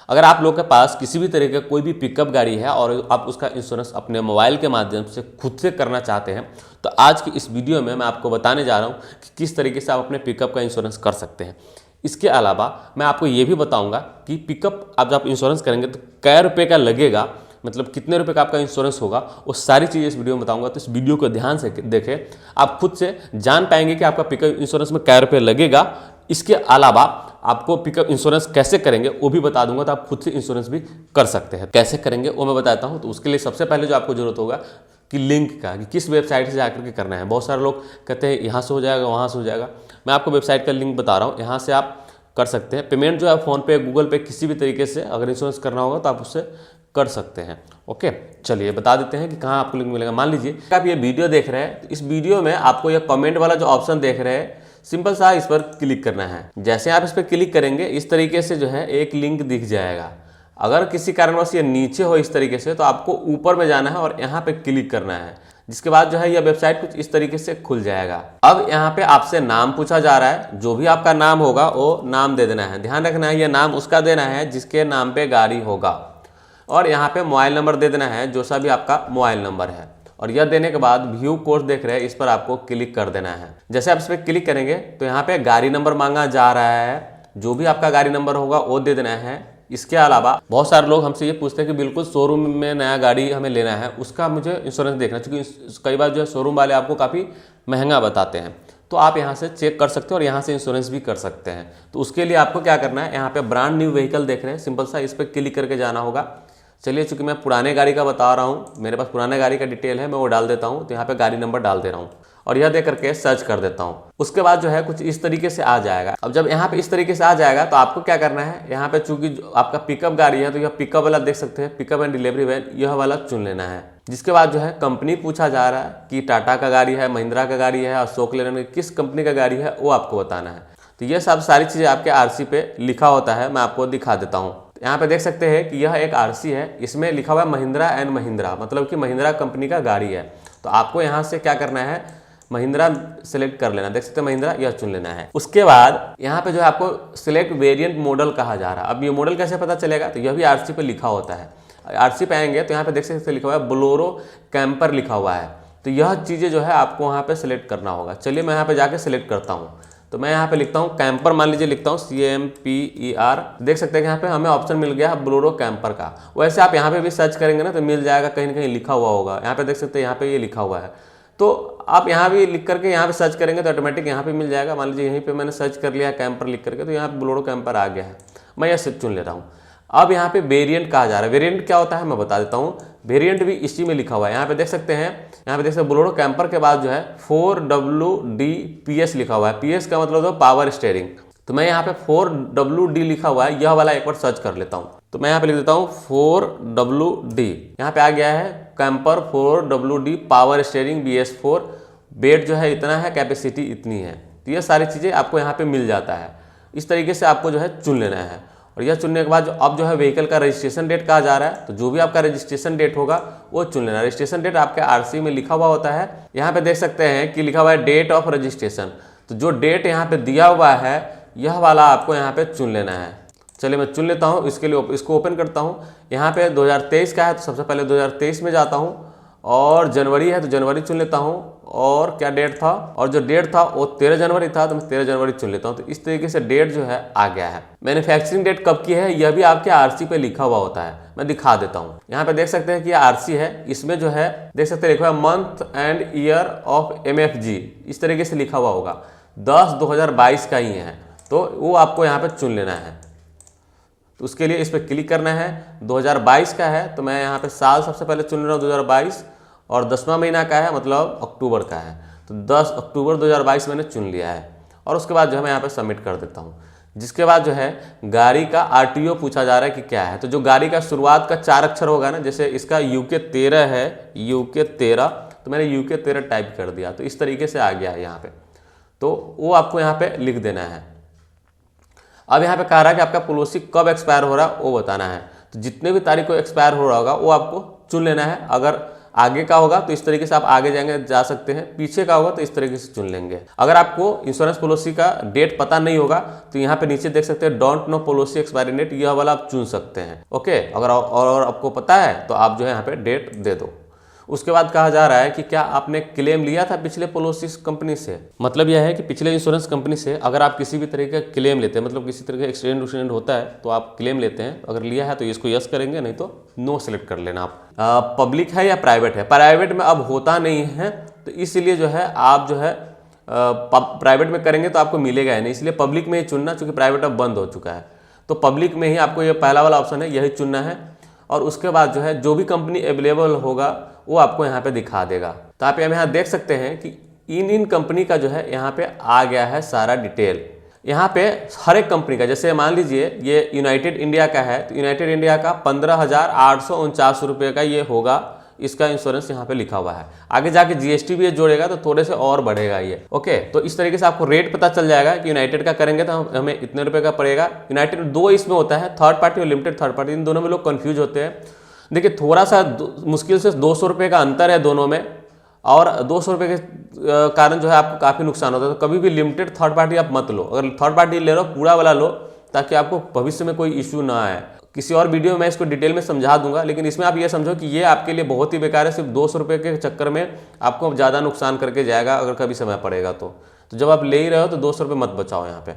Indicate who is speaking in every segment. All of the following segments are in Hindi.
Speaker 1: अगर आप लोग के पास किसी भी तरह का कोई भी पिकअप गाड़ी है और आप उसका इंश्योरेंस अपने मोबाइल के माध्यम से खुद से करना चाहते हैं, तो आज की इस वीडियो में मैं आपको बताने जा रहा हूं कि किस तरीके से आप अपने पिकअप का इंश्योरेंस कर सकते हैं। इसके अलावा मैं आपको ये भी बताऊंगा कि पिकअप आप जब इंश्योरेंस करेंगे तो कै रुपये का लगेगा, मतलब कितने रुपए का आपका इंश्योरेंस होगा, वो सारी चीज़ें इस वीडियो में बताऊंगा। तो इस वीडियो को ध्यान से देखें, आप खुद से जान पाएंगे कि आपका पिकअप इंश्योरेंस में कै रुपये लगेगा। इसके अलावा आपको पिकअप इंश्योरेंस कैसे करेंगे वो भी बता दूंगा, तो आप खुद से इंश्योरेंस भी कर सकते हैं। कैसे करेंगे वो मैं बताता हूं। तो उसके लिए सबसे पहले जो आपको जरूरत होगा कि लिंक का, कि किस वेबसाइट से जाकर के करना है। बहुत सारे लोग कहते हैं यहाँ से हो जाएगा, वहाँ से हो जाएगा। मैं आपको वेबसाइट का लिंक बता रहा हूँ, यहाँ से आप कर सकते हैं। पेमेंट जो है फ़ोनपे, गूगल पे, किसी भी तरीके से अगर इंश्योरेंस करना होगा तो आप उससे कर सकते हैं। ओके, चलिए बता देते हैं कि कहाँ आपको लिंक मिलेगा। मान लीजिए आप ये वीडियो देख रहे हैं, तो इस वीडियो में आपको ये कमेंट वाला जो ऑप्शन देख रहे हैं, सिंपल सा इस पर क्लिक करना है। जैसे आप इस पर क्लिक करेंगे इस तरीके से जो है एक लिंक दिख जाएगा। अगर किसी कारणवश ये नीचे हो इस तरीके से, तो आपको ऊपर में जाना है और यहाँ पे क्लिक करना है। जिसके बाद जो है यह वेबसाइट कुछ इस तरीके से खुल जाएगा। अब यहाँ पे आपसे नाम पूछा जा रहा है, जो भी आपका नाम होगा वो नाम दे देना है। ध्यान रखना है, यह नाम उसका देना है जिसके नाम पे गाड़ी होगा, और यहाँ पे मोबाइल नंबर दे देना है, जो सा भी आपका मोबाइल नंबर है। और यह देने के बाद व्यू कोर्स देख रहे हैं, इस पर आपको क्लिक कर देना है। जैसे आप इस पर क्लिक करेंगे तो यहाँ पे गाड़ी नंबर मांगा जा रहा है, जो भी आपका गाड़ी नंबर होगा वो दे देना है। इसके अलावा बहुत सारे लोग हमसे ये पूछते हैं कि बिल्कुल शोरूम में नया गाड़ी हमें लेना है, उसका मुझे इंश्योरेंस देखना, क्योंकि कई बार जो है शोरूम वाले आपको काफ़ी महंगा बताते हैं। तो आप यहाँ से चेक कर सकते हो और यहाँ से इंश्योरेंस भी कर सकते हैं। तो उसके लिए आपको क्या करना है, यहाँ पे ब्रांड न्यू व्हीकल देख रहे हैं, सिंपल सा इस पर क्लिक करके जाना होगा। चलिए, चूंकि मैं पुराने गाड़ी का बता रहा हूँ, मेरे पास पुराने गाड़ी का डिटेल है, मैं वो डाल देता हूँ। तो यहाँ पे गाड़ी नंबर डाल दे रहा हूँ और यह दे करके सर्च कर देता हूँ। उसके बाद जो है कुछ इस तरीके से आ जाएगा। अब जब यहाँ पे इस तरीके से आ जाएगा तो आपको क्या करना है, यहाँ पे चूंकि आपका पिकअप गाड़ी है तो यह पिकअप वाला देख सकते हैं, पिकअप एंड डिलीवरी वैन, यह वाला चुन लेना है। जिसके बाद जो है कंपनी पूछा जा रहा है कि टाटा का गाड़ी है, महिंद्रा का गाड़ी है, अशोक लेलैंड, किस कंपनी का गाड़ी है वो आपको बताना है। तो ये सब सारी चीज़ें आपके आरसी पे लिखा होता है, मैं आपको दिखा देता हूँ। यहाँ पे देख सकते हैं कि यह एक आरसी है, इसमें लिखा हुआ है महिंद्रा एंड महिंद्रा, मतलब कि महिंद्रा कंपनी का गाड़ी है। तो आपको यहाँ से क्या करना है, महिंद्रा सेलेक्ट कर लेना। देख सकते हैं महिंद्रा, यह चुन लेना है। उसके बाद यहाँ पे जो है आपको सिलेक्ट वेरिएंट मॉडल कहा जा रहा है। अब ये मॉडल कैसे पता चलेगा, तो यह भी आरसी पे लिखा होता है। आरसी पे आएंगे तो यहाँ पे देख सकते लिखा हुआ है बोलेरो कैंपर लिखा हुआ है। तो यह चीज़ें जो है आपको वहाँ पे सिलेक्ट करना होगा। चलिए मैं यहाँ पे जाके सिलेक्ट करता हूँ। तो मैं यहाँ पे लिखता हूँ कैंपर, मान लीजिए लिखता हूँ CAMPER। देख सकते हैं कि यहाँ पे हमें ऑप्शन मिल गया है बोलेरो कैंपर का। वैसे आप यहाँ पे भी सर्च करेंगे ना तो मिल जाएगा, कहीं ना कहीं लिखा हुआ होगा। यहाँ पे देख सकते हैं, यहाँ पे ये लिखा हुआ है। तो आप यहाँ भी लिख करके यहाँ पे सर्च करेंगे तो ऑटोमेटिक यहाँ पे मिल जाएगा। मान लीजिए यहीं पे मैंने सर्च कर लिया कैंपर लिख करके, तो यहाँ पे बोलेरो कैंपर आ गया है। मैं यह चुन ले रहा हूँ। अब यहाँ पे वेरिएंट कहा जा रहा है। वेरिएंट क्या होता है मैं बता देता हूँ। वेरिएंट भी इसी में लिखा हुआ है। यहाँ पे देख सकते हैं, यहाँ पे देख सकते हैं बोलेरो कैंपर के बाद जो है 4WD PS लिखा हुआ है। PS का मतलब है पावर स्टीयरिंग। तो मैं यहाँ पे 4WD लिखा हुआ है, यह वाला एक बार सर्च कर लेता हूँ। तो मैं यहाँ पे लिख देता हूँ 4WD। यहाँ पे आ गया है camper 4WD power steering BS4। Wait जो है इतना है, कैपेसिटी इतनी है। तो ये सारी चीज़ें आपको यहाँ पे मिल जाता है। इस तरीके से आपको जो है चुन लेना है। और यह चुनने के बाद अब जो है व्हीकल का रजिस्ट्रेशन डेट कहा जा रहा है, तो जो भी आपका रजिस्ट्रेशन डेट होगा वो चुन लेना। रजिस्ट्रेशन डेट आपके आरसी में लिखा हुआ होता है। यहाँ पे देख सकते हैं कि लिखा हुआ है डेट ऑफ रजिस्ट्रेशन। तो जो डेट यहाँ पे दिया हुआ है यह वाला आपको यहाँ पे चुन लेना है। चलिए मैं चुन लेता हूँ। इसके लिए इसको ओपन करता हूँ। यहाँ पे 2023 का है, तो सबसे पहले 2023 में जाता हूँ। और जनवरी है तो जनवरी चुन लेता हूँ। और क्या डेट था, और जो डेट था वो 13 जनवरी था, तो मैं 13 जनवरी चुन लेता हूँ। तो इस तरीके से डेट जो है आ गया है। मैन्युफैक्चरिंग डेट कब की है यह भी आपके आरसी पे लिखा हुआ होता है, मैं दिखा देता हूँ। यहाँ पे देख सकते हैं कि आरसी है, इसमें जो है देख सकते हैं लिखा हुआ है month and year of MFG, इस तरीके से लिखा हुआ होगा। 10/2022 का ही है, तो वो आपको यहाँ पे चुन लेना है। तो उसके लिए इस पर क्लिक करना है। 2022 का है तो मैं यहाँ पे साल सबसे पहले चुन रहा हूँ 2022, और 10वां महीना का है मतलब अक्टूबर का है। तो 10 अक्टूबर 2022 मैंने चुन लिया है। और उसके बाद जो है मैं यहाँ पे सबमिट कर देता हूँ। जिसके बाद जो है गाड़ी का RTO पूछा जा रहा है कि क्या है। तो जो गाड़ी का शुरुआत का 4 अक्षर होगा ना, जैसे इसका UK 13 है, UK 13, तो मैंने UK 13 टाइप कर दिया। तो इस तरीके से आ गया है यहाँ पे। तो वो आपको यहाँ पे लिख देना है। अब यहाँ पे कह रहा है कि आपका पॉलिसी कब एक्सपायर हो रहा है वो बताना है। तो जितने भी तारीख को एक्सपायर हो रहा होगा वो आपको चुन लेना है। अगर आगे का होगा तो इस तरीके से आप आगे जाएंगे जा सकते हैं, पीछे का होगा तो इस तरीके से चुन लेंगे। अगर आपको इंश्योरेंस पॉलिसी का डेट पता नहीं होगा तो यहाँ पे नीचे देख सकते हैं don't know policy expiry date, यह वाला आप चुन सकते हैं। ओके, अगर और आपको पता है तो आप जो है यहाँ पे डेट दे दो। उसके बाद कहा जा रहा है कि क्या आपने क्लेम लिया था पिछले पॉलिसी कंपनी से। मतलब यह है कि पिछले इंश्योरेंस कंपनी से अगर आप किसी भी तरह का क्लेम लेते हैं, मतलब किसी तरह का एक्सीडेंट होता है तो आप क्लेम लेते हैं, अगर लिया है तो इसको यस करेंगे, नहीं तो नो सेलेक्ट कर लेना आप। पब्लिक है या प्राइवेट है, प्राइवेट में अब होता नहीं है तो इसलिए जो है आप जो है प्राइवेट में करेंगे तो आपको मिलेगा ही नहीं, इसलिए पब्लिक में ही चुनना, चूंकि प्राइवेट अब बंद हो चुका है। तो पब्लिक में ही आपको ये पहला वाला ऑप्शन है यही चुनना है, और उसके बाद जो है जो भी कंपनी अवेलेबल होगा वो आपको यहाँ पे दिखा देगा। तो आप यहाँ देख सकते हैं कि इन कंपनी का जो है यहाँ पे आ गया है सारा डिटेल। यहाँ पे हर एक कंपनी का, जैसे मान लीजिए ये यूनाइटेड इंडिया का है तो यूनाइटेड इंडिया का 15,849 रुपये का ये होगा, इसका इंश्योरेंस यहाँ पे लिखा हुआ है। आगे जाके जीएसटी भी जोड़ेगा तो थोड़े से और बढ़ेगा ये। ओके, तो इस तरीके से आपको रेट पता चल जाएगा कि यूनाइटेड का करेंगे तो हमें इतने रुपए का पड़ेगा। यूनाइटेड दो इसमें होता है, थर्ड पार्टी और लिमिटेड थर्ड पार्टी, इन दोनों में लोग कंफ्यूज होते हैं। देखिए थोड़ा सा मुश्किल से 200 रुपये का अंतर है दोनों में, और 200 रुपये के कारण जो है आपको काफ़ी नुकसान होता है। तो कभी भी लिमिटेड थर्ड पार्टी आप मत लो, अगर थर्ड पार्टी ले लो पूरा वाला लो, ताकि आपको भविष्य में कोई इश्यू ना आए। किसी और वीडियो में मैं इसको डिटेल में समझा दूंगा, लेकिन इसमें आप ये समझो कि ये आपके लिए बहुत ही बेकार है। सिर्फ 200 रुपये के चक्कर में आपको ज़्यादा नुकसान करके जाएगा अगर कभी समय पड़ेगा तो जब आप ले ही रहे हो तो 200 रुपये मत बचाओ यहाँ पे।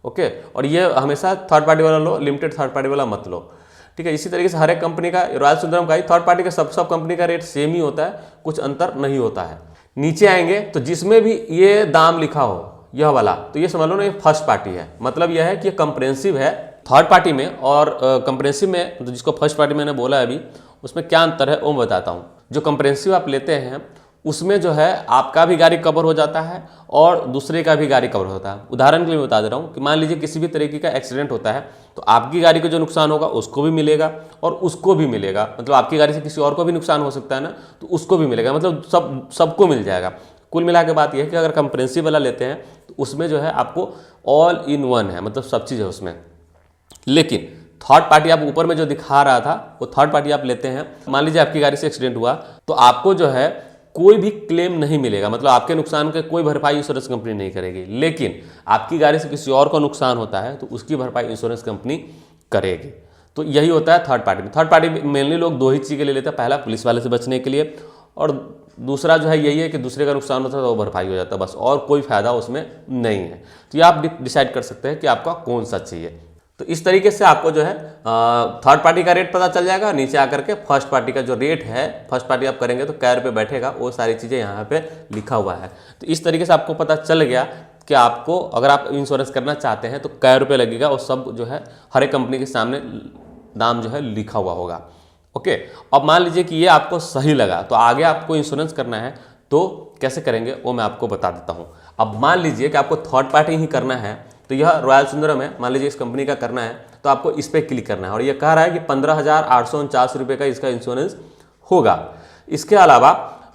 Speaker 1: ओके, और ये हमेशा थर्ड पार्टी वाला लो, लिमिटेड थर्ड पार्टी वाला मत लो, ठीक है। इसी तरीके से हर एक कंपनी का, रॉयल सुंदरम का ही थर्ड पार्टी का सब कंपनी का रेट सेम ही होता है, कुछ अंतर नहीं होता है। नीचे आएंगे तो जिसमें भी ये दाम लिखा हो यह वाला, तो ये समझ लो ना ये फर्स्ट पार्टी है। मतलब यह है कि ये कंप्रेहेंसिव है थर्ड पार्टी में, और कंप्रेहेंसिव में तो जिसको फर्स्ट पार्टी मैंने बोला है अभी, उसमें क्या अंतर है वो मैं बताता हूँ। जो कंप्रेहेंसिव आप लेते हैं उसमें जो है आपका भी गाड़ी कवर हो जाता है और दूसरे का भी गाड़ी कवर होता है। उदाहरण के लिए बता दे रहा हूँ कि मान लीजिए किसी भी तरीके का एक्सीडेंट होता है तो आपकी गाड़ी को जो नुकसान होगा उसको भी मिलेगा और उसको भी मिलेगा। मतलब आपकी गाड़ी से किसी और को भी नुकसान हो सकता है ना, तो उसको भी मिलेगा, मतलब सबको मिल जाएगा। कुल मिला के बात यह है कि अगर कंप्रेहेंसिव वाला लेते हैं तो उसमें जो है आपको ऑल इन वन है, मतलब सब चीज़ है उसमें। लेकिन थर्ड पार्टी आप ऊपर में जो दिखा रहा था वो थर्ड पार्टी आप लेते हैं, मान लीजिए आपकी गाड़ी से एक्सीडेंट हुआ तो आपको जो है कोई भी क्लेम नहीं मिलेगा, मतलब आपके नुकसान का कोई भरपाई इंश्योरेंस कंपनी नहीं करेगी। लेकिन आपकी गाड़ी से किसी और को नुकसान होता है तो उसकी भरपाई इंश्योरेंस कंपनी करेगी। तो यही होता है थर्ड पार्टी में। थर्ड पार्टी मेनली लोग दो ही चीज़ के लिए लेते हैं, पहला पुलिस वाले से बचने के लिए, और दूसरा जो है यही है कि दूसरे का नुकसान होता है तो वो भरपाई हो जाता है, बस और कोई फायदा उसमें नहीं है। तो ये आप डिसाइड कर सकते हैं कि आपका कौन सा चाहिए। तो इस तरीके से आपको जो है थर्ड पार्टी का रेट पता चल जाएगा। नीचे आकर के फर्स्ट पार्टी का जो रेट है, फर्स्ट पार्टी आप करेंगे तो क्या रुपये बैठेगा, वो सारी चीज़ें यहाँ पे लिखा हुआ है। तो इस तरीके से आपको पता चल गया कि आपको अगर आप इंश्योरेंस करना चाहते हैं तो क्या रुपये लगेगा, और सब जो है हर एक कंपनी के सामने दाम जो है लिखा हुआ होगा। ओके, अब मान लीजिए कि ये आपको सही लगा तो आगे आपको इंश्योरेंस करना है तो कैसे करेंगे वो मैं आपको बता देता हूँ। अब मान लीजिए कि आपको थर्ड पार्टी ही करना है, तो यह रॉयल सुंदरम है, मान लीजिए इस कंपनी का करना है तो आपको इस पर क्लिक करना है, और ये कह रहा है कि 15,849 रुपये का इसका इंश्योरेंस होगा। इसके अलावा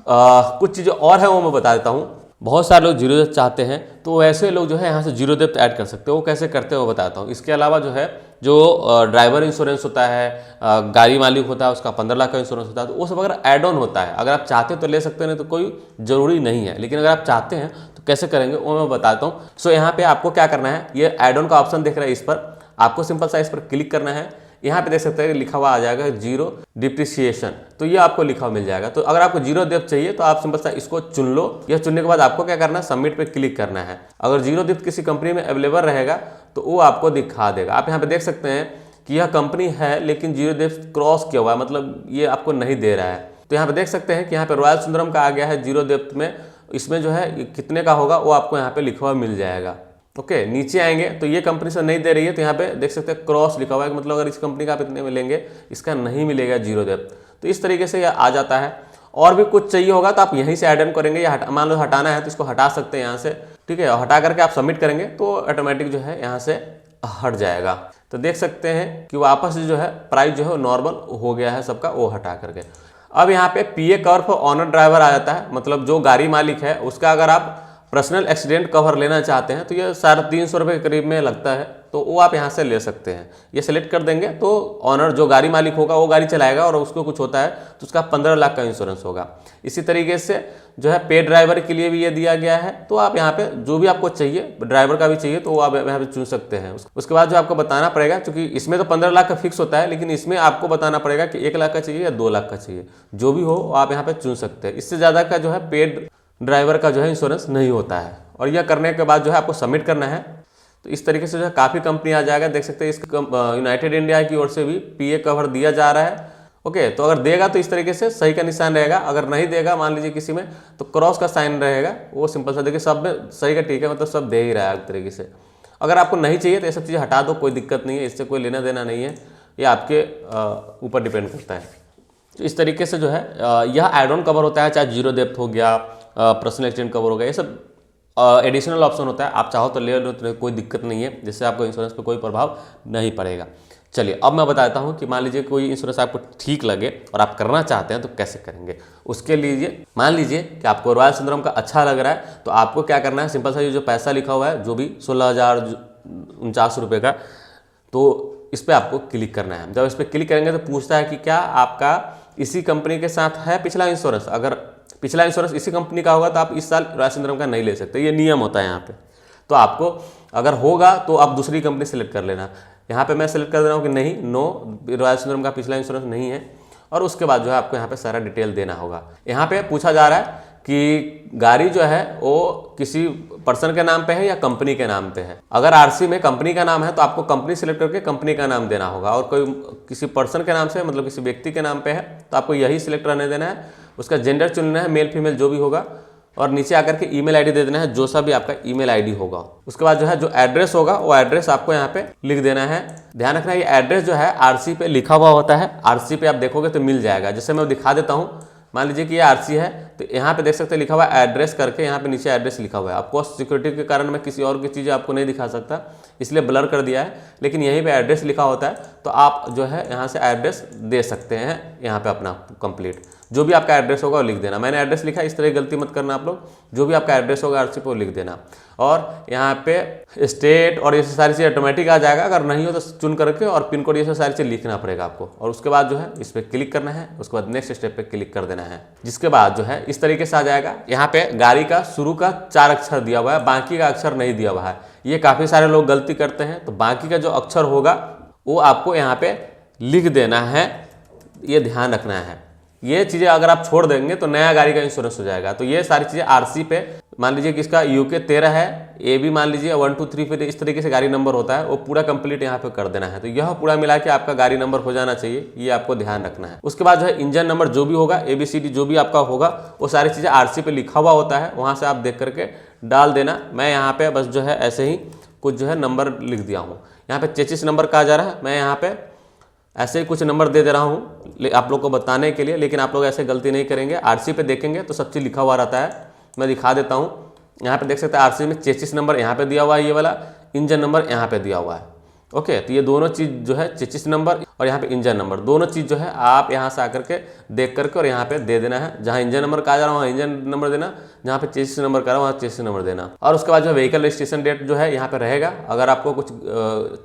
Speaker 1: कुछ चीज़ें और हैं वो मैं बता देता हूँ। बहुत सारे लोग जीरो डेप्थ चाहते हैं तो ऐसे लोग जो है यहाँ से जीरो डेप्थ ऐड कर सकते हो, वो कैसे करते हैं वो बताता हूँ। इसके अलावा जो है जो ड्राइवर इंश्योरेंस होता है, गाड़ी मालिक होता है उसका 15 लाख का इंश्योरेंस होता है, तो वो सब अगर ऐड ऑन होता है, अगर आप चाहते हैं तो ले सकते हैं, नहीं तो कोई ज़रूरी नहीं है। लेकिन अगर आप चाहते हैं तो कैसे करेंगे वो मैं बताता हूँ। सो यहाँ पे आपको क्या करना है, ये ऐड ऑन का ऑप्शन दिख रहा है, इस पर आपको सिंपल सा इस पर क्लिक करना है। यहाँ पे देख सकते हैं लिखा हुआ आ जाएगा जीरो डिप्रिसिएशन, तो ये आपको लिखा हुआ मिल जाएगा। तो अगर आपको जीरो डेप्थ चाहिए तो आप सिंपल सा इसको चुन लो। यह चुनने के बाद आपको क्या करना है, सबमिट पे क्लिक करना है। अगर जीरो डेप्थ किसी कंपनी में अवेलेबल रहेगा तो वो आपको दिखा देगा। आप यहाँ पे देख सकते हैं कि यह कंपनी है लेकिन जीरो डेप्थ क्रॉस किया हुआ है, मतलब ये आपको नहीं दे रहा है। तो यहाँ पे देख सकते हैं कि यहाँ पे रॉयल सुंदरम का आ गया है जीरो डेप्थ में, इसमें जो है कितने का होगा वो आपको यहाँ पे लिखा हुआ मिल जाएगा। ओके, नीचे आएंगे तो ये कंपनी से नहीं दे रही है, तो यहाँ पे देख सकते हैं क्रॉस लिखा हुआ है, मतलब अगर इस कंपनी का आप इतने में लेंगे इसका नहीं मिलेगा जीरो डेप्थ। तो इस तरीके से यह आ जाता है। और भी कुछ चाहिए होगा तो आप यहीं से ऐड ऑन करेंगे, या मान लो हटाना है तो इसको हटा सकते हैं यहाँ से, ठीक है। हटा करके आप सबमिट करेंगे तो ऑटोमेटिक जो है यहाँ से हट जाएगा। तो देख सकते हैं कि वापस जो है प्राइस जो है नॉर्मल हो गया है सबका, वो हटा करके। अब यहाँ पे पीए कवर फॉर ऑनर ड्राइवर आ जाता है, मतलब जो गाड़ी मालिक है उसका अगर आप पर्सनल एक्सीडेंट कवर लेना चाहते हैं तो ये 350 रुपये के करीब में लगता है, तो वो आप यहाँ से ले सकते हैं। ये सिलेक्ट कर देंगे तो ऑनर जो गाड़ी मालिक होगा वो गाड़ी चलाएगा और उसको कुछ होता है तो उसका 15 लाख का इंश्योरेंस होगा। इसी तरीके से जो है पे ड्राइवर के लिए भी ये दिया गया है, तो आप यहाँ पे जो भी आपको चाहिए, ड्राइवर का भी चाहिए तो वो आप यहाँ पे चुन सकते हैं। उसके बाद जो आपको बताना पड़ेगा, क्योंकि इसमें तो 15 लाख का फिक्स होता है, लेकिन इसमें आपको बताना पड़ेगा कि 1 लाख का चाहिए या 2 लाख का चाहिए, जो भी हो आप यहाँ पे चुन सकते हैं। इससे ज़्यादा का जो है पेड ड्राइवर का जो है इंश्योरेंस नहीं होता है। और यह करने के बाद जो है आपको सबमिट करना है। तो इस तरीके से जो है काफ़ी कंपनी आ जाएगा, देख सकते हैं। इस यूनाइटेड इंडिया की ओर से भी पीए कवर दिया जा रहा है। ओके, तो अगर देगा तो इस तरीके से सही का निशान रहेगा, अगर नहीं देगा मान लीजिए किसी में तो क्रॉस का साइन रहेगा, वो सिंपल सा। देखिए सब में सही का ठीक है, मतलब सब दे ही रहा है एक तरीके से। अगर आपको नहीं चाहिए तो ये सब चीज़ें हटा दो, कोई दिक्कत नहीं है, इससे कोई लेना देना नहीं है, ये आपके ऊपर डिपेंड करता है। तो इस तरीके से जो है यह एड ऑन कवर होता है, चाहे जीरो डेप्थ हो गया, पर्सनल एक्सीडेंट कवर हो गया, ये सब एडिशनल ऑप्शन होता है। आप चाहो तो ले लो तो कोई दिक्कत नहीं है, जिससे आपको इंश्योरेंस पे कोई प्रभाव नहीं पड़ेगा। चलिए अब मैं बताता हूँ कि मान लीजिए कोई इंश्योरेंस आपको ठीक लगे और आप करना चाहते हैं तो कैसे करेंगे। उसके लिए मान लीजिए कि आपको रॉयल सिंड्रोम का अच्छा लग रहा है, तो आपको क्या करना है, सिंपल सा ये जो पैसा लिखा हुआ है जो भी 16,049 रुपये का, तो इस पर आपको क्लिक करना है। जब इस पर क्लिक करेंगे तो पूछता है कि क्या आपका इसी कंपनी के साथ है पिछला इंश्योरेंस। अगर पिछला इंश्योरेंस इसी कंपनी का होगा तो आप इस साल रॉयल सिंड्रोम का नहीं ले सकते, ये नियम होता है यहाँ पे। तो आपको अगर होगा तो आप दूसरी कंपनी सेलेक्ट कर लेना। यहाँ पे मैं सेलेक्ट कर दे रहा हूँ कि नहीं, नो, रॉयल सिंड्रोम का पिछला इंश्योरेंस नहीं है। और उसके बाद जो है आपको यहाँ पे सारा डिटेल देना होगा। यहाँ पे पूछा जा रहा है कि गाड़ी जो है वो किसी पर्सन के नाम पे है या कंपनी के नाम पे है। अगर आरसी में कंपनी का नाम है तो आपको कंपनी सेलेक्ट करके कंपनी का नाम देना होगा, और कोई किसी पर्सन के नाम से मतलब किसी व्यक्ति के नाम पे है तो आपको यही सिलेक्ट रहने देना है। उसका जेंडर चुनना है, मेल फीमेल जो भी होगा, और नीचे आकर के ईमेल आईडी दे देना है, जो सा भी आपका ईमेल आईडी होगा। उसके बाद जो है जो एड्रेस होगा वो एड्रेस आपको यहाँ पे लिख देना है। ध्यान रखना ये एड्रेस जो है आरसी पे लिखा हुआ होता है, आरसी पे आप देखोगे तो मिल जाएगा। जैसे मैं दिखा देता हूँ, मान लीजिए कि ये आरसी है तो यहाँ पे देख सकते हैं लिखा हुआ है एड्रेस करके, यहाँ पे नीचे एड्रेस लिखा हुआ है। आपको सिक्योरिटी के कारण मैं किसी और की चीज़ आपको नहीं दिखा सकता, इसलिए ब्लर कर दिया है, लेकिन यहीं पे एड्रेस लिखा होता है। तो आप जो है यहाँ से एड्रेस दे सकते हैं, यहाँ पे अपना कंप्लीट जो भी आपका एड्रेस होगा वो लिख देना। मैंने एड्रेस लिखा, इस तरह गलती मत करना आप लोग, जो भी आपका एड्रेस होगा आरसी पे वो लिख देना। और यहाँ पे स्टेट और ये सारी चीज़ ऑटोमेटिक आ जाएगा, अगर नहीं हो तो चुन करके, और पिन कोड ये सब सारी चीज़ लिखना पड़ेगा आपको। और उसके बाद जो है इस पर क्लिक करना है, उसके बाद नेक्स्ट स्टेप पे क्लिक कर देना है, जिसके बाद जो है इस तरीके से आ जाएगा। यहाँ पे गाड़ी का शुरू का 4 अक्षर दिया हुआ है, बाकी का अक्षर नहीं दिया हुआ है। ये काफ़ी सारे लोग गलती करते हैं, तो बाकी का जो अक्षर होगा वो आपको यहाँ पे लिख देना है, ये ध्यान रखना है। ये चीज़ें अगर आप छोड़ देंगे तो नया गाड़ी का इंश्योरेंस हो जाएगा। तो ये सारी चीज़ें आरसी पे, मान लीजिए कि इसका यूके 13 है, ए भी मान लीजिए 1 2 3 फिर इस तरीके से गाड़ी नंबर होता है, वो पूरा कंप्लीट यहाँ पे कर देना है। तो यह पूरा मिला के आपका गाड़ी नंबर हो जाना चाहिए, ये आपको ध्यान रखना है। उसके बाद जो है इंजन नंबर जो भी होगा, ABCD जो भी आपका होगा, वो सारी चीज़ें आरसी पे लिखा हुआ होता है, वहाँ से आप देख करके डाल देना। मैं यहाँ पे बस जो है ऐसे ही कुछ जो है नंबर लिख दिया हूँ। यहाँ पे 33 नंबर कहा जा रहा है, मैं यहाँ पे ऐसे ही कुछ नंबर दे रहा हूँ आप लोग को बताने के लिए, लेकिन आप लोग ऐसे गलती नहीं करेंगे। आरसी पे देखेंगे तो सब चीज़ लिखा हुआ रहता है, मैं दिखा देता हूँ। यहाँ पे देख सकते हैं आरसी में 33 नंबर यहाँ पे दिया हुआ है, ये वाला इंजन नंबर यहाँ पे दिया हुआ है। ओके, तो ये दोनों चीज़ जो है 33 नंबर और यहाँ पे इंजन नंबर, दोनों चीज़ जो है आप यहाँ से आकर के देख करके और यहाँ पे दे देना है। जहाँ इंजन नंबर कहा जा रहा है वहाँ इंजन नंबर देना, जहाँ पे 33 नंबर कह रहा है वहाँ 33 नंबर देना। और उसके बाद जो व्हीकल रजिस्ट्रेशन डेट जो है यहाँ पे रहेगा। अगर आपको कुछ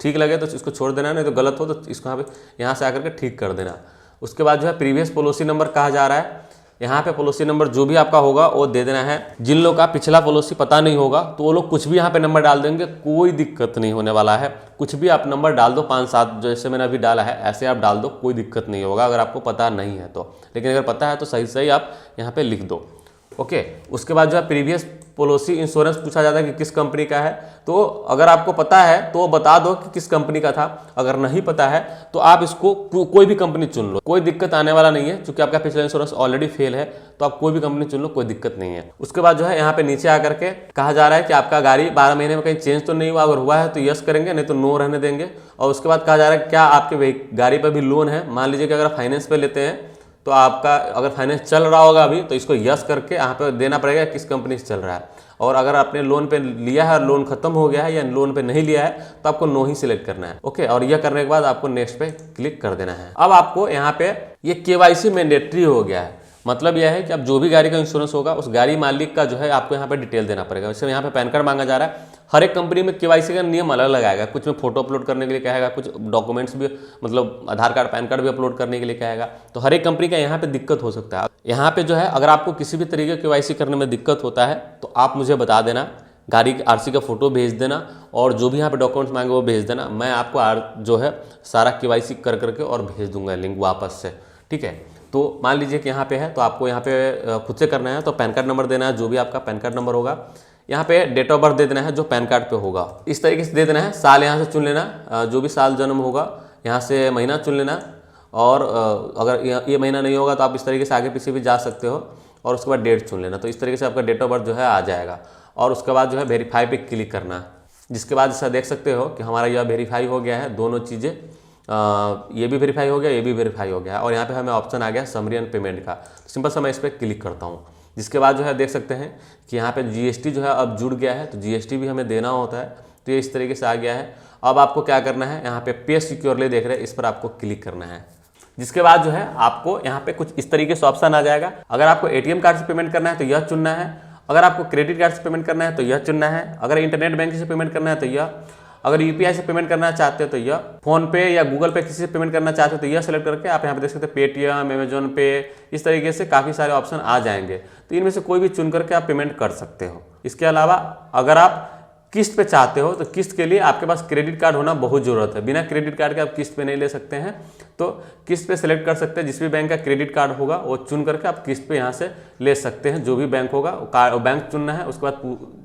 Speaker 1: ठीक लगे तो इसको छोड़ देना, नहीं तो गलत हो तो इसको यहाँ से आकर के ठीक कर देना। उसके बाद जो है प्रीवियस पॉलिसी नंबर कहा जा रहा है, यहाँ पे पॉलिसी नंबर जो भी आपका होगा वो दे देना है। जिन लोगों का पिछला पॉलिसी पता नहीं होगा तो वो लोग कुछ भी यहाँ पे नंबर डाल देंगे, कोई दिक्कत नहीं होने वाला है। कुछ भी आप नंबर डाल दो, 5-7 जैसे मैंने अभी डाला है ऐसे आप डाल दो, कोई दिक्कत नहीं होगा अगर आपको पता नहीं है तो। लेकिन अगर पता है तो सही सही आप यहाँ पे लिख दो। ओके, उसके बाद जो है प्रीवियस पॉलिसी इंश्योरेंस पूछा जाता है कि किस कंपनी का है, तो अगर आपको पता है तो बता दो कि किस कंपनी का था। अगर नहीं पता है तो आप इसको कोई भी कंपनी चुन लो, कोई दिक्कत आने वाला नहीं है, क्योंकि आपका पिछला इंश्योरेंस ऑलरेडी फेल है। तो आप कोई भी कंपनी चुन लो, कोई दिक्कत नहीं है। उसके बाद जो है यहाँ पे नीचे आकर के कहा जा रहा है कि आपका गाड़ी 12 महीने में कहीं चेंज तो नहीं हुआ, अगर हुआ है तो यस करेंगे, नहीं तो नो रहने देंगे। और उसके बाद कहा जा रहा है क्या आपके गाड़ी पर भी लोन है। मान लीजिए कि अगर फाइनेंस पे लेते हैं तो आपका अगर फाइनेंस चल रहा होगा अभी तो इसको यस करके यहाँ पे देना पड़ेगा किस कंपनी से चल रहा है। और अगर आपने लोन पे लिया है और लोन खत्म हो गया है या लोन पे नहीं लिया है तो आपको नो ही सिलेक्ट करना है। ओके, और यह करने के बाद आपको नेक्स्ट पे क्लिक कर देना है। अब आपको यहाँ पे ये KYC मैंडेटरी हो गया है, मतलब यह है कि अब जो भी गाड़ी का इंश्योरेंस होगा उस गाड़ी मालिक का जो है आपको यहाँ पे डिटेल देना पड़ेगा। वैसे यहाँ पे पैन कार्ड मांगा जा रहा है। हर एक कंपनी में केवाईसी का नियम अलग अलग आएगा। कुछ में फोटो अपलोड करने के लिए कहेगा, कुछ डॉक्यूमेंट्स भी मतलब आधार कार्ड पैन कार्ड भी अपलोड करने के लिए कहेगा। तो हर एक कंपनी का यहाँ पे दिक्कत हो सकता है। यहाँ पे जो है अगर आपको किसी भी तरीके केवाईसी करने में दिक्कत होता है तो आप मुझे बता देना, गाड़ी की आरसी का फोटो भेज देना और जो भी यहाँ पे डॉक्यूमेंट्स मांगे वो भेज देना। मैं आपको जो है सारा केवाईसी कर करके और भेज दूंगा लिंक वापस से, ठीक है। तो मान लीजिए कि यहाँ पे है तो आपको यहाँ पे खुद से करना है। तो पैन कार्ड नंबर देना है, जो भी आपका पैन कार्ड नंबर होगा। यहाँ पे डेट ऑफ बर्थ दे देना है जो पैन कार्ड पे होगा, इस तरीके से दे देना है। साल यहाँ से चुन लेना, जो भी साल जन्म होगा यहाँ से महीना चुन लेना। और अगर ये महीना नहीं होगा तो आप इस तरीके से आगे पीछे भी जा सकते हो और उसके बाद डेट चुन लेना। तो इस तरीके से आपका डेट ऑफ बर्थ जो है आ जाएगा और उसके बाद जो है वेरीफाई पे क्लिक करना है, जिसके बाद ऐसा देख सकते हो कि हमारा यह वेरीफाई हो गया है। दोनों चीज़ें ये भी वेरीफाई हो गया, ये भी वेरीफाई हो गया और यहाँ पे हमें ऑप्शन आ गया समरी एंड पेमेंट का। तो सिंपल सा मैं इस पर क्लिक करता हूँ, जिसके बाद जो है देख सकते हैं कि यहाँ पे जीएसटी जो है अब जुड़ गया है। तो जीएसटी भी हमें देना होता है। तो ये इस तरीके से आ गया है। अब आपको क्या करना है, यहाँ पे पे सिक्योरली देख रहे हैं, इस पर आपको क्लिक करना है। जिसके बाद जो है आपको यहाँ पे कुछ इस तरीके से ऑप्शन आ जाएगा। अगर आपको एटीएम कार्ड से पेमेंट करना है तो यह चुनना है, अगर आपको क्रेडिट कार्ड से पेमेंट करना है तो यह चुनना है, अगर इंटरनेट बैंकिंग से पेमेंट करना है तो यह, अगर यूपीआई से पेमेंट करना चाहते हो तो यह, फोन पे या गूगल पे किसी से पेमेंट करना चाहते हो तो यह सेलेक्ट करके आप यहाँ पे देख सकते हैं पेटीएम, अमेजोन पे, इस तरीके से काफ़ी सारे ऑप्शन आ जाएंगे। तो इनमें से कोई भी चुन करके आप पेमेंट कर सकते हो। इसके अलावा अगर आप किस्त पे चाहते हो तो किस्त के लिए आपके पास क्रेडिट कार्ड होना बहुत ज़रूरत है। बिना क्रेडिट कार्ड के आप किस्त पे नहीं ले सकते हैं। तो किस्त पे सेलेक्ट कर सकते हैं, जिस भी बैंक का क्रेडिट कार्ड होगा वो चुन करके आप किस्त पे यहाँ से ले सकते हैं। जो भी बैंक होगा वो बैंक चुनना है। उसके बाद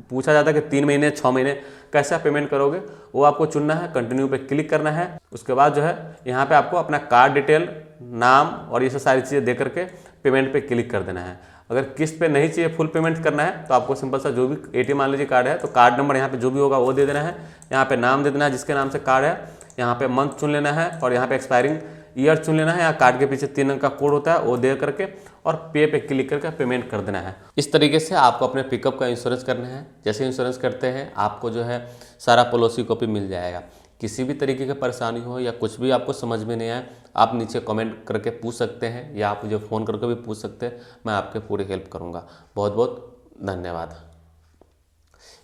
Speaker 1: पूछा जाता है कि 3 महीने 6 महीने कैसे आप पेमेंट करोगे, वो आपको चुनना है। कंटिन्यू पे क्लिक करना है। उसके बाद जो है यहाँ पे आपको अपना कार्ड डिटेल, नाम और ये सब सारी चीज़ें दे करके पेमेंट पे क्लिक कर देना है। अगर किस्त पे नहीं चाहिए, फुल पेमेंट करना है तो आपको सिंपल सा जो भी एटीएम मान लीजिए कार्ड है तो कार्ड नंबर यहाँ पे जो भी होगा वो दे देना है। यहाँ पे नाम दे देना है जिसके नाम से कार्ड है, यहाँ पे मंथ चुन लेना है और यहाँ पे एक्सपायरिंग ईयर चुन लेना है। यहाँ कार्ड के पीछे 3 अंक का कोड होता है वो दे करके और पे क्लिक करके पेमेंट कर देना है। इस तरीके से आपको अपने पिकअप का इंश्योरेंस करना है। जैसे इंश्योरेंस करते हैं आपको जो है सारा पॉलिसी कॉपी मिल जाएगा। किसी भी तरीके की परेशानी हो या कुछ भी आपको समझ में नहीं आए, आप नीचे कमेंट करके पूछ सकते हैं या आप मुझे फ़ोन करके भी पूछ सकते हैं। मैं आपके पूरी हेल्प करूँगा। बहुत बहुत धन्यवाद।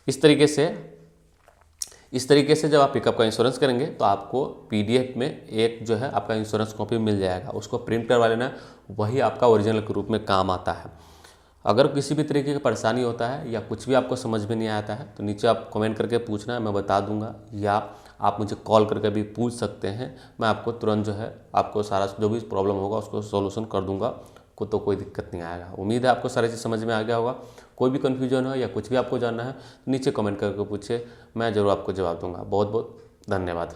Speaker 1: इस तरीके से जब आप पिकअप का इंश्योरेंस करेंगे तो आपको पीडीएफ में एक जो है आपका इंश्योरेंस कॉपी मिल जाएगा। उसको प्रिंट करवा लेना, वही आपका ओरिजिनल के रूप में काम आता है। अगर किसी भी तरीके की परेशानी होता है या कुछ भी आपको समझ में नहीं आता है तो नीचे आप कमेंट करके पूछना है, मैं बता दूंगा। या आप मुझे कॉल करके भी पूछ सकते हैं, मैं आपको तुरंत जो है आपको सारा जो भी प्रॉब्लम होगा उसको सॉल्यूशन कर दूंगा। तो कोई दिक्कत नहीं आएगा। उम्मीद है आपको सारी चीज़ समझ में आ गया होगा। कोई भी कन्फ्यूजन हो या कुछ भी आपको जानना है तो नीचे कमेंट करके पूछिए, मैं ज़रूर आपको जवाब दूंगा। बहुत बहुत धन्यवाद।